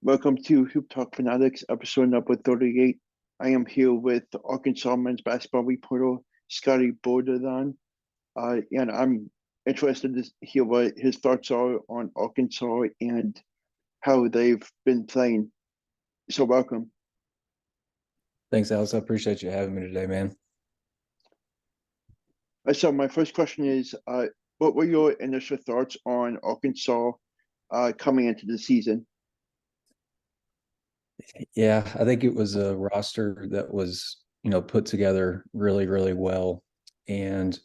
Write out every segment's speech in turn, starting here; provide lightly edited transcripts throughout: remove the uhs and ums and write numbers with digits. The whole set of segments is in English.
Welcome to Hoop Talk Fanatics, episode number 38. I am here with the Arkansas men's basketball reporter, Scottie Bordelon, and I'm interested to hear what his thoughts are on Arkansas and how they've been playing. So welcome. Thanks, Alex. I appreciate you having me today, man. So my first question is, what were your initial thoughts on Arkansas coming into the season? Yeah, I think it was a roster that was, put together really, really well. And,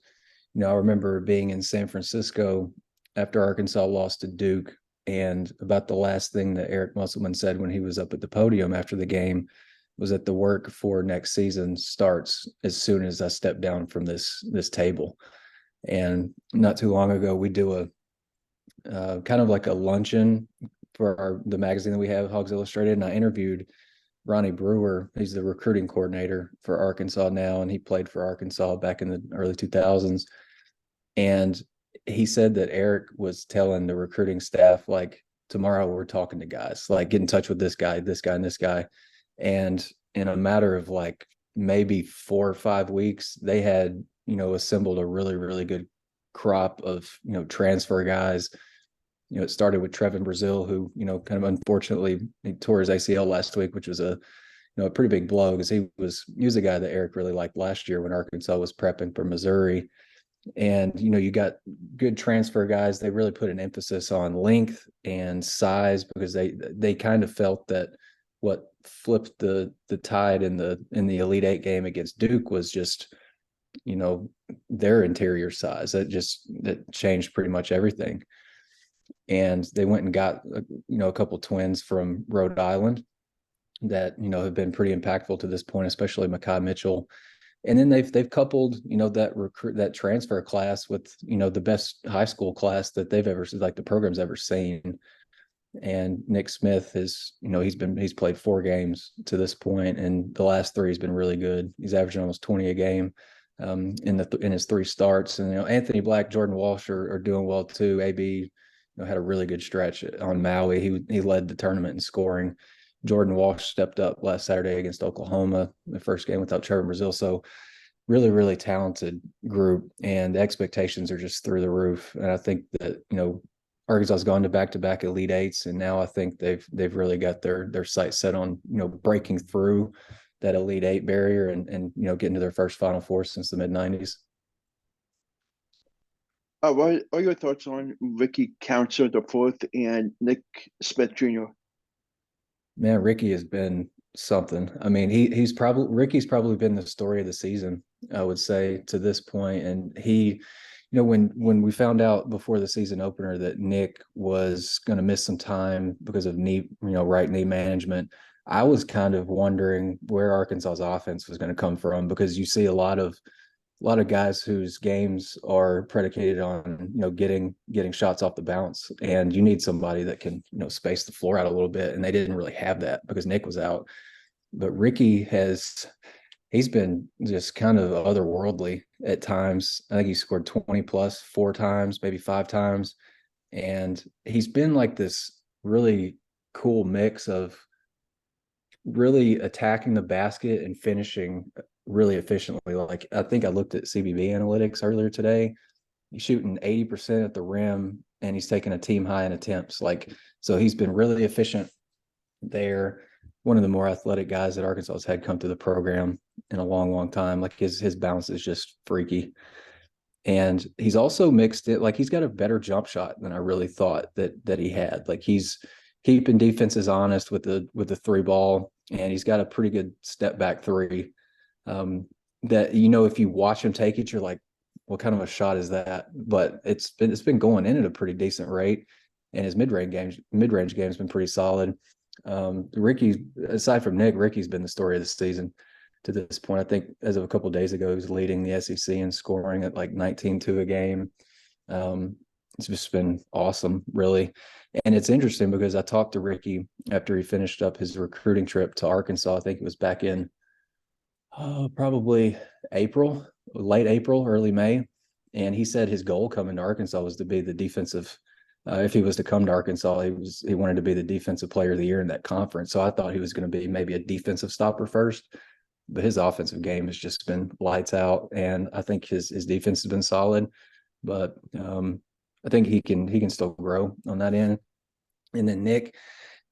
I remember being in San Francisco after Arkansas lost to Duke, and about the last thing that Eric Musselman said when he was up at the podium after the game was that the work for next season starts as soon as I step down from this table. And not too long ago, we do a kind of like a luncheon for the magazine that we have, Hogs Illustrated, and I interviewed Ronnie Brewer. He's the recruiting coordinator for Arkansas now, and he played for Arkansas back in the early 2000s. And he said that Eric was telling the recruiting staff, like, tomorrow we're talking to guys, like, get in touch with this guy, this guy, and this guy. And in a matter of like maybe 4 or 5 weeks, they had, assembled a really, really good crop of, transfer guys. It started with Trevin Brazil, who, kind of unfortunately he tore his ACL last week, which was a pretty big blow because he was a guy that Eric really liked last year when Arkansas was prepping for Missouri. And, you got good transfer guys. They really put an emphasis on length and size because they kind of felt that what flipped the tide in the Elite Eight game against Duke was just, their interior size. That changed pretty much everything. And they went and got a couple twins from Rhode Island that have been pretty impactful to this point, especially Makai Mitchell. And then they've coupled that transfer class with the best high school class that they've ever, like, the program's ever seen. And Nick Smith is, he's played 4 games to this point, and the last 3 has been really good. He's averaging almost 20 a game in his 3 starts. And Anthony Black, Jordan Walsh are doing well too. AB had a really good stretch on Maui. He led the tournament in scoring. Jordan Walsh stepped up last Saturday against Oklahoma, the first game without Trevor Brazil. So really, really talented group, and the expectations are just through the roof. And I think that, Arkansas has gone to back-to-back Elite Eights, and now I think they've really got their sights set on, breaking through that Elite Eight barrier and getting to their first Final Four since the mid-90s. What are your thoughts on Ricky Counter the fourth and Nick Smith Jr.? Man, Ricky has been something. I mean, Ricky's probably been the story of the season, I would say, to this point. And he, when we found out before the season opener that Nick was going to miss some time because of knee, right knee management, I was kind of wondering where Arkansas's offense was going to come from, because you see a lot of guys whose games are predicated on getting shots off the bounce, and you need somebody that can space the floor out a little bit, and they didn't really have that because Nick was out. But Ricky he's been just kind of otherworldly at times. I think he scored 20 plus 4 times, maybe 5 times, and he's been like this really cool mix of really attacking the basket and finishing really efficiently. Like, I think I looked at CBB analytics earlier today. He's shooting 80% at the rim, and he's taking a team high in attempts. Like, so he's been really efficient there. One of the more athletic guys that Arkansas has had come to the program in a long, long time. Like, his bounce is just freaky. And he's also mixed it, like, he's got a better jump shot than I really thought that he had. Like, he's keeping defenses honest with the 3 ball, and he's got a pretty good step back 3. That, if you watch him take it, you're like, what kind of a shot is that? But it's been going in at a pretty decent rate, and his mid-range game's been pretty solid. Ricky, aside from Nick, Ricky's been the story of the season to this point. I think as of a couple of days ago, he was leading the SEC in scoring at like 19-2 a game. It's just been awesome, really. And it's interesting because I talked to Ricky after he finished up his recruiting trip to Arkansas. I think it was back in probably late April, early May. And he said his goal coming to Arkansas was to be the defensive if he was to come to Arkansas, he wanted to be the defensive player of the year in that conference. So I thought he was going to be maybe a defensive stopper first, but his offensive game has just been lights out, and I think his defense has been solid. But I think he can still grow on that end. And then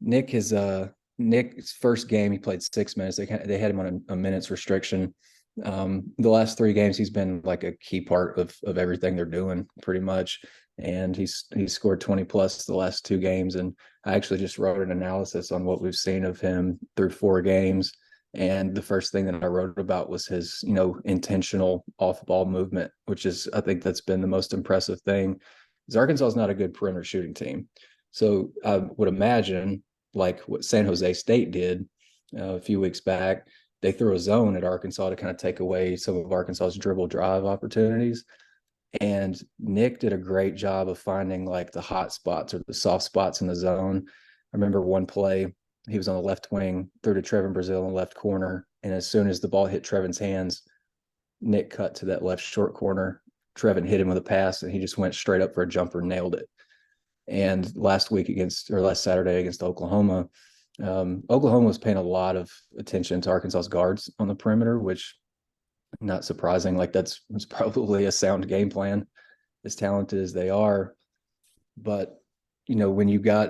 Nick's first game, he played 6 minutes. They had him on a minutes restriction. The last 3 games, he's been like a key part of everything they're doing pretty much. And he's scored 20 plus the last 2 games. And I actually just wrote an analysis on what we've seen of him through 4 games. And the first thing that I wrote about was his, intentional off ball movement, which is, I think that's been the most impressive thing. Because Arkansas is not a good perimeter shooting team. So I would imagine, like what San Jose State did a few weeks back, they threw a zone at Arkansas to kind of take away some of Arkansas's dribble drive opportunities. And Nick did a great job of finding like the hot spots or the soft spots in the zone. I remember one play, he was on the left wing, threw to Trevin Brazil in the left corner. And as soon as the ball hit Trevin's hands, Nick cut to that left short corner. Trevin hit him with a pass, and he just went straight up for a jumper, nailed it. And last Saturday against Oklahoma, Oklahoma was paying a lot of attention to Arkansas's guards on the perimeter, which not surprising. Like was probably a sound game plan, as talented as they are. But when you got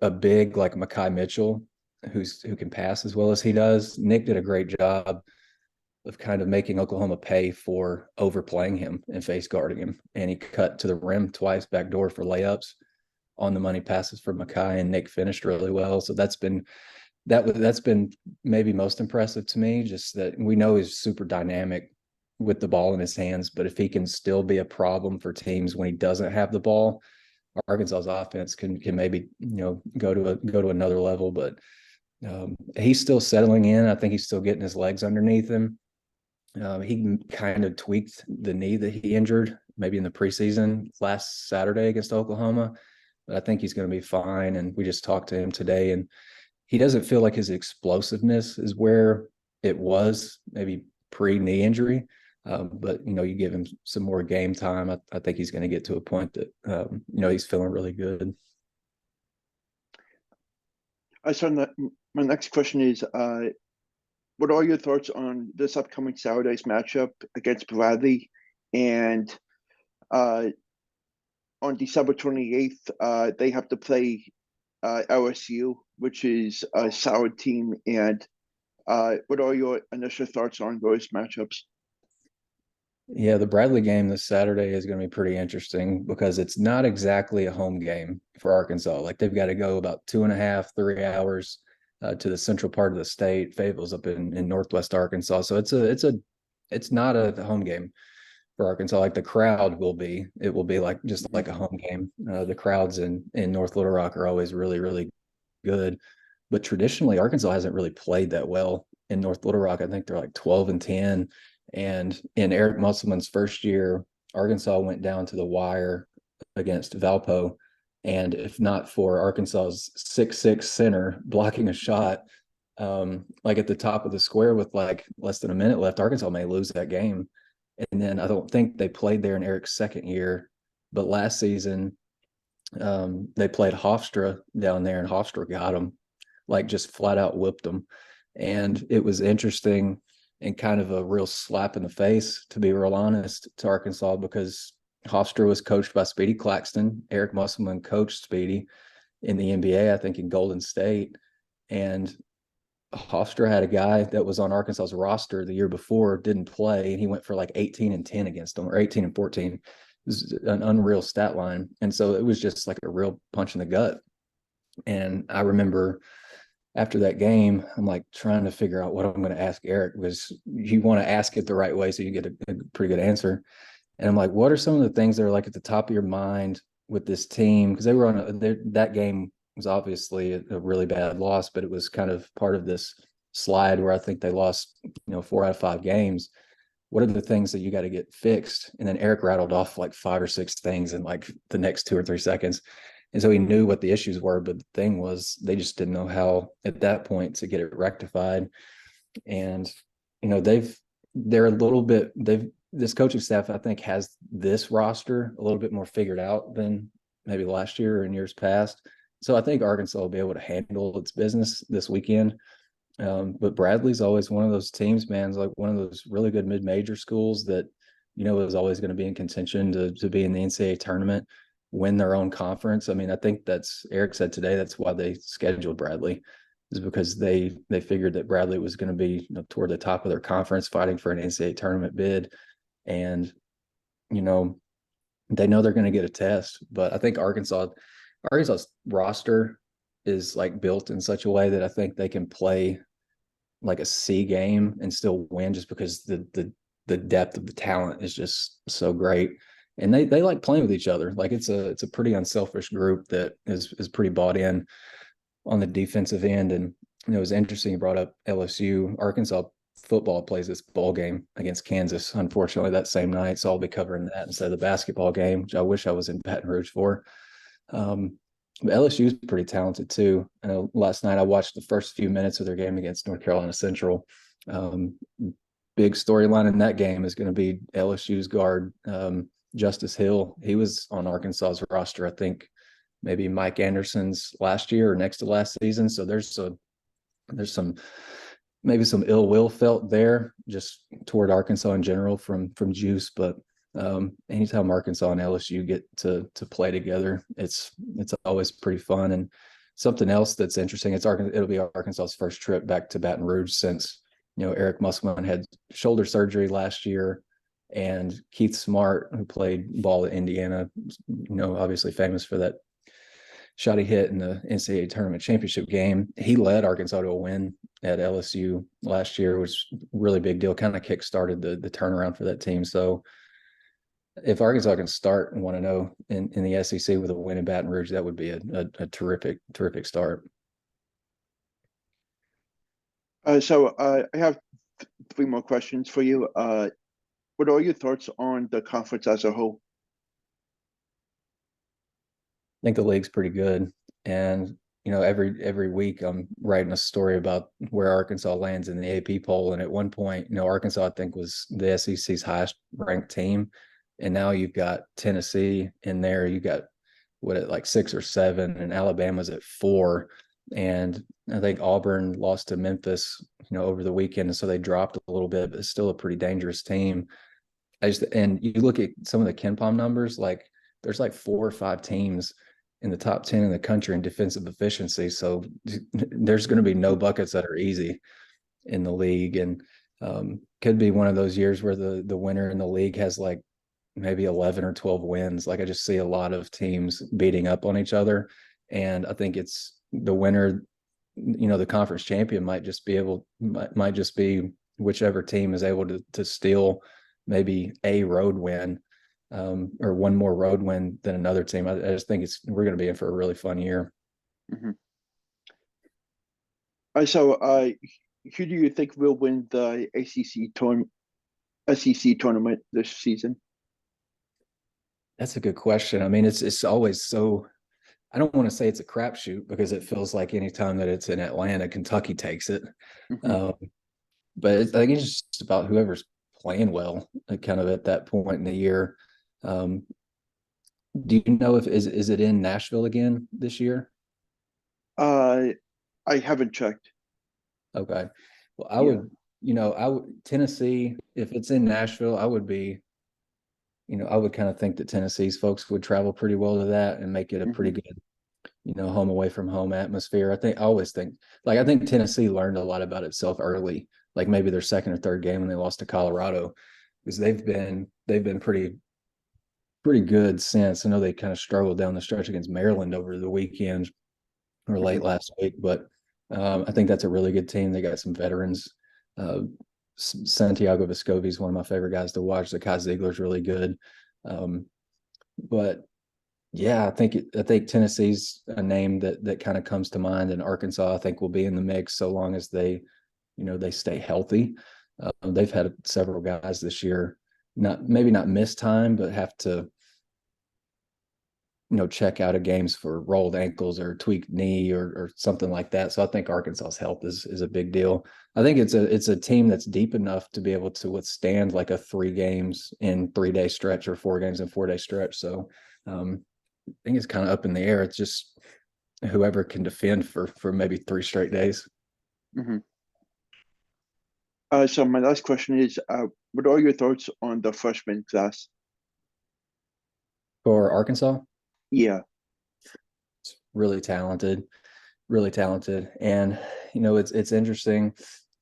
a big like Mekhi Mitchell, who can pass as well as he does, Nick did a great job of kind of making Oklahoma pay for overplaying him and face guarding him. And he cut to the rim twice, backdoor for layups, on the money passes for Mekhi, and Nick finished really well. So that's been maybe most impressive to me. Just that we know he's super dynamic with the ball in his hands, but if he can still be a problem for teams when he doesn't have the ball, Arkansas's offense can maybe go to another level. But he's still settling in. I think he's still getting his legs underneath him. He kind of tweaked the knee that he injured maybe in the preseason last Saturday against Oklahoma. But I think he's going to be fine. And we just talked to him today, and he doesn't feel like his explosiveness is where it was maybe pre-knee injury. But, you give him some more game time. I think he's going to get to a point that, he's feeling really good. I saw that. My next question is, what are your thoughts on this upcoming Saturday's matchup against Bradley? And on December 28th, they have to play LSU, which is a solid team. And what are your initial thoughts on those matchups? Yeah, the Bradley game this Saturday is going to be pretty interesting because it's not exactly a home game for Arkansas. Like they've got to go about 2.5, 3 hours to the central part of the state. Fayetteville's up in northwest Arkansas, so it's not a home game for Arkansas. Like the crowd it will be like just like a home game. The crowds in North Little Rock are always really, really good, but traditionally Arkansas hasn't really played that well in North Little Rock. I think they're like 12-10. And in Eric Musselman's first year, Arkansas went down to the wire against Valpo. And if not for Arkansas's 6'6" center blocking a shot, like at the top of the square with like less than a minute left, Arkansas may lose that game. And then I don't think they played there in Eric's second year, but last season they played Hofstra down there, and Hofstra got them, like just flat out whipped them. And it was interesting and kind of a real slap in the face, to be real honest, to Arkansas, because Hofstra was coached by Speedy Claxton. Eric Musselman coached Speedy in the NBA, I think in Golden State. And Hofstra had a guy that was on Arkansas's roster the year before, didn't play, and he went for like 18-10 against them, or 18-14. It was an unreal stat line. And so it was just like a real punch in the gut. And I remember after that game, I'm like trying to figure out what I'm going to ask Eric, because you want to ask it the right way so you get a pretty good answer. And I'm like, what are some of the things that are like at the top of your mind with this team? Because they were that game was obviously a really bad loss, but it was kind of part of this slide where I think they lost, 4 out of 5 games. What are the things that you got to get fixed? And then Eric rattled off like 5 or 6 things in like the next 2 or 3 seconds. And so he knew what the issues were, but the thing was they just didn't know how at that point to get it rectified. And, this coaching staff, I think, has this roster a little bit more figured out than maybe last year or in years past. So I think Arkansas will be able to handle its business this weekend. But Bradley's always one of those teams, man. It's like one of those really good mid-major schools that, is always going to be in contention to be in the NCAA tournament, win their own conference. I mean, I think Eric said today, that's why they scheduled Bradley, is because they figured that Bradley was going to be toward the top of their conference fighting for an NCAA tournament bid. And, they know they're going to get a test, but I think Arkansas's roster is like built in such a way that I think they can play like a C game and still win, just because the depth of the talent is just so great. And they like playing with each other. Like it's a pretty unselfish group that is pretty bought in on the defensive end. And it was interesting you brought up LSU. Arkansas football plays this ball game against Kansas, unfortunately, that same night. So I'll be covering that instead of the basketball game, which I wish I was in Baton Rouge for. But LSU is pretty talented too. I know last night I watched the first few minutes of their game against North Carolina Central. Big storyline in that game is going to be LSU's guard, Justice Hill. He was on Arkansas's roster, I think, maybe Mike Anderson's last year or next to last season. So there's some maybe some ill will felt there just toward Arkansas in general from Juice. But anytime Arkansas and LSU get to play together, it's always pretty fun. And something else that's interesting, it'll be Arkansas's first trip back to Baton Rouge since Eric Musselman had shoulder surgery last year, and Keith Smart, who played ball at Indiana, obviously famous for that shot he hit in the NCAA tournament championship game. He led Arkansas to a win at LSU last year, which was a really big deal, kind of kick-started the turnaround for that team. So if Arkansas can start and 1-0 in the SEC with a win in Baton Rouge, that would be a terrific start. So I have three more questions for you. What are your thoughts on the conference as a whole? I think the league's pretty good. And, every week I'm writing a story about where Arkansas lands in the AP poll. And at one point, Arkansas, I think, was the SEC's highest ranked team. And now you've got Tennessee in there. You got like 6 or 7, and Alabama's at 4. And I think Auburn lost to Memphis, over the weekend. And so they dropped a little bit, but it's still a pretty dangerous team. And you look at some of the KenPom numbers, like there's like 4 or 5 teams in the top 10 in the country in defensive efficiency. So there's going to be no buckets that are easy in the league. And could be one of those years where the winner in the league has like maybe 11 or 12 wins. Like I just see a lot of teams beating up on each other. And I think it's the winner, the conference champion might just be whichever team is able to steal maybe a road win, or one more road win than another team. I just think we're going to be in for a really fun year. Mm-hmm. So who do you think will win the SEC tournament this season? That's a good question. I mean, it's always so, I don't want to say it's a crapshoot, because it feels like anytime that it's in Atlanta, Kentucky takes it. Mm-hmm. But I think it's just about whoever's playing well kind of at that point in the year. Do you know is it in Nashville again this year? I haven't checked. Okay. Well, I would Tennessee, if it's in Nashville, I would kind of think that Tennessee's folks would travel pretty well to that and make it a pretty good, home away from home atmosphere. I always think Tennessee learned a lot about itself early, like maybe their second or third game when they lost to Colorado, because they've been pretty good since. I know they kind of struggled down the stretch against Maryland over the weekend or late last week, but I think that's a really good team. They got some veterans. Santiago Vescovi is one of my favorite guys to watch. The Kai Ziegler's really good. But yeah, I think Tennessee's a name that kind of comes to mind, and Arkansas I think will be in the mix so long as they stay healthy. They've had several guys this year maybe not miss time, but have to check out of games for rolled ankles or tweaked knee or something like that. So I think Arkansas's health is a big deal. I think it's a team that's deep enough to be able to withstand like a 3 games in 3-day stretch or 4 games in 4-day stretch. So think it's kind of up in the air. It's just whoever can defend for maybe 3 straight days. Hmm. So my last question is, what are your thoughts on the freshman class? For Arkansas, Yeah. it's really talented. And it's interesting.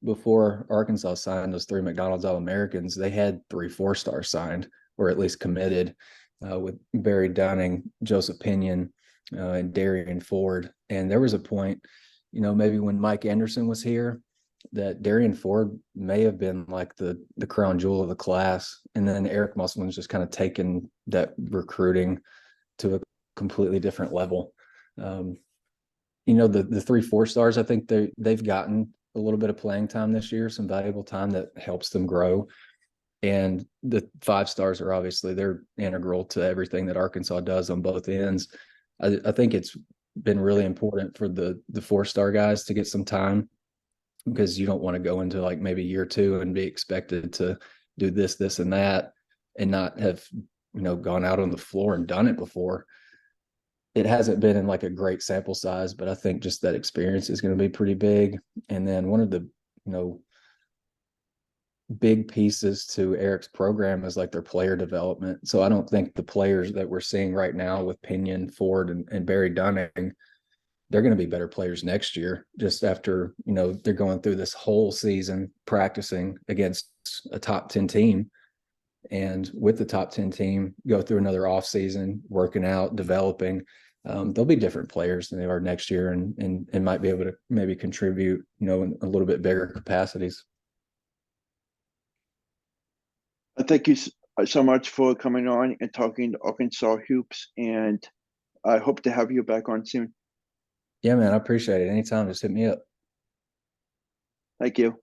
Before Arkansas signed those 3 McDonald's All-Americans, they had 3 4-stars signed, or at least committed, with Barry Dunning, Joseph Pinion, and Darian Ford. And there was a point, maybe when Mike Anderson was here, that Darian Ford may have been like the crown jewel of the class. And then Eric Musselman's just kind of taken that recruiting to a completely different level. Um, the 3 4-stars, I think they've gotten a little bit of playing time this year, some valuable time that helps them grow. And the 5 stars are obviously they're integral to everything that Arkansas does on both ends. I think it's been really important for the 4-star guys to get some time, because you don't want to go into like maybe year 2 and be expected to do this, and that, and not have, gone out on the floor and done it before. It hasn't been in like a great sample size, but I think just that experience is going to be pretty big. And then one of the, big pieces to Eric's program is like their player development. So I don't think the players that we're seeing right now with Pinion, Ford, and Barry Dunning, they're going to be better players next year, just after, they're going through this whole season practicing against a top 10 team. And with the top 10 team, go through another off season, working out, developing. They'll be different players than they are next year, and might be able to maybe contribute, in a little bit bigger capacities. Thank you so much for coming on and talking Arkansas hoops, and I hope to have you back on soon. Yeah, man, I appreciate it. Anytime, just hit me up. Thank you.